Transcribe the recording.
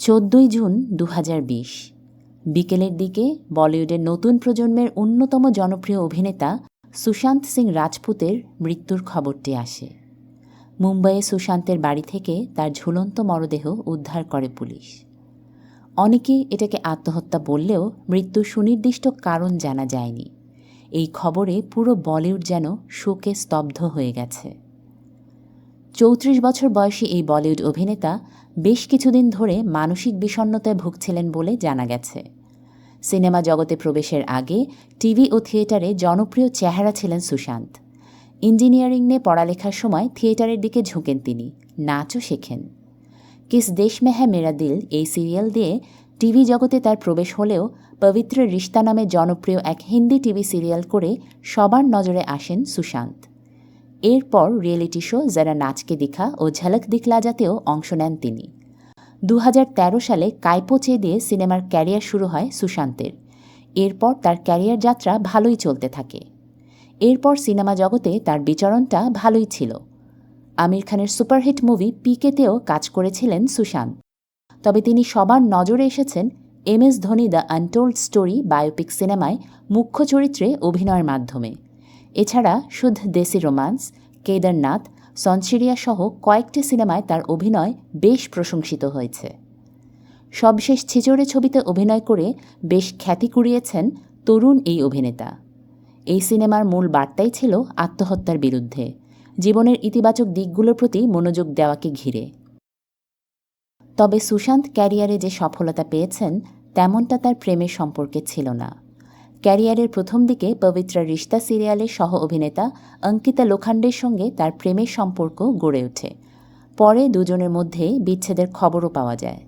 14 June 2020 বিকেলের দিকে বলিউডের নতুন প্রজন্মের অন্যতম জনপ্রিয় অভিনেতা সুশান্ত সিং রাজপুতের মৃত্যুর খবরটি আসে। মুম্বাইয়ে সুশান্তের বাড়ি থেকে তার ঝুলন্ত মরদেহ উদ্ধার করে পুলিশ। অনেকে এটাকে আত্মহত্যা বললেও মৃত্যুর সুনির্দিষ্ট কারণ জানা যায়নি। এই খবরে পুরো বলিউড যেন শোকে স্তব্ধ হয়ে গেছে। 34 বছর বয়সী এই বলিউড অভিনেতা বেশ কিছুদিন ধরে মানসিক বিষণ্ণতায় ভুগছিলেন বলে জানা গেছে। সিনেমা জগতে প্রবেশের আগে টিভি ও থিয়েটারে জনপ্রিয় চেহারা ছিলেন সুশান্ত। ইঞ্জিনিয়ারিং নিয়ে পড়ালেখার সময় থিয়েটারের দিকে ঝুঁকেন তিনি, নাচও শেখেন। কিস দেশ মে হ্যায় মেরা দিল এই সিরিয়াল দিয়ে টিভি জগতে তার প্রবেশ হলেও পবিত্র রিশতা নামে জনপ্রিয় এক হিন্দি টিভি সিরিয়াল করে সবার নজরে আসেন সুশান্ত। এরপর রিয়েলিটি শো যারা নাচকে দিখা ও ঝলক দিখলা যাতেও অংশ নেন তিনি। 2013 সালে কাইপো চে দিয়ে সিনেমার ক্যারিয়ার শুরু হয় সুশান্তের। এরপর তার ক্যারিয়ার যাত্রা ভালোই চলতে থাকে। এরপর সিনেমা জগতে তার বিচরণটা ভালোই ছিল। আমির খানের সুপারহিট মুভি পিকেতেও কাজ করেছিলেন সুশান্ত। তবে তিনি সবার নজরে এসেছেন MS Dhoni the untold story biopic সিনেমায় মুখ্য চরিত্রে অভিনয়ের মাধ্যমে। এছাড়া শুদ্ধ দেশি রোমান্স, কেদারনাথ, সনসিরিয়া সহ কয়েকটি সিনেমায় তার অভিনয় বেশ প্রশংসিত হয়েছে। সবশেষ ছিচড়ে ছবিতে অভিনয় করে বেশ খ্যাতি কুড়িয়েছেন তরুণ এই অভিনেতা। এই সিনেমার মূল বার্তাই ছিল আত্মহত্যার বিরুদ্ধে, জীবনের ইতিবাচক দিকগুলোর প্রতি মনোযোগ দেওয়াকে ঘিরে। তবে সুশান্ত ক্যারিয়ারে যে সফলতা পেয়েছেন তেমনটা তার প্রেমের সম্পর্কে ছিল না। ক্যারিয়ারের প্রথম দিকে পবিত্র রিশতা সিরিয়ালের সহ অভিনেতা অঙ্কিতা লোখান্ডের সঙ্গে তার প্রেমের সম্পর্ক গড়ে ওঠে। পরে দুজনের মধ্যে বিচ্ছেদের খবরও পাওয়া যায়।